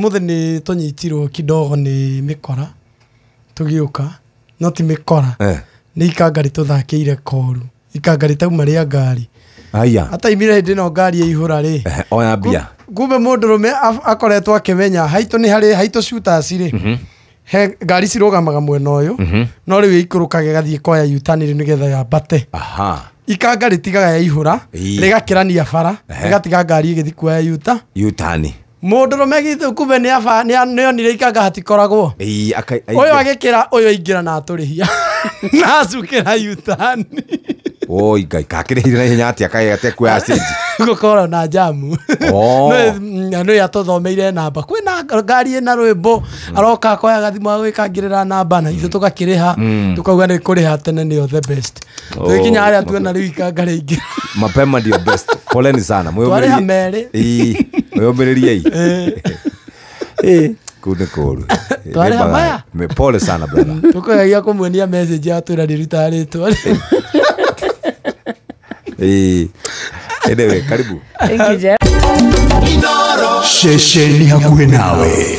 Muthe ni tunyitirwo kidogo ni mikora tugiuka no ti mikora ni ikangari tuthakiire koru ikangari tauma ria ngari aya hata imire ndino ngari ihura ri oya bia kumbe mundurume akoretwo akimenya haitu ni hari haitu shooters ri he ngari cirugamaga mwena uyu no riu ikurukage gathie koya yutani nigetha ya bate aha ikangari tigaga ya ihura rigakirania bara rigatiga ngari igithi kuoya yutani mundurume gitu kumbe ni aba ni onire ikanga hatikoragwo uyu agikira uyu ingira na aturihia na acukira yutani oi ngai kakirihire na hinya atia kai atekwa stage gukora na jamu no ya tuthomeire namba kwina ngari ina rwimbo aroka koya gathimo gwikangirira namba na ithu tugakiriha tukauga ni kuriha tene ni the best tukinya haria tuona riu ikanga ringi mapema ndio best poleni sana mwombererie kude koru twari hamaya me pole sana brother tukoya kumwenia message ya twira diritaritwo anyway karibu Shesheni hakuwe nawe.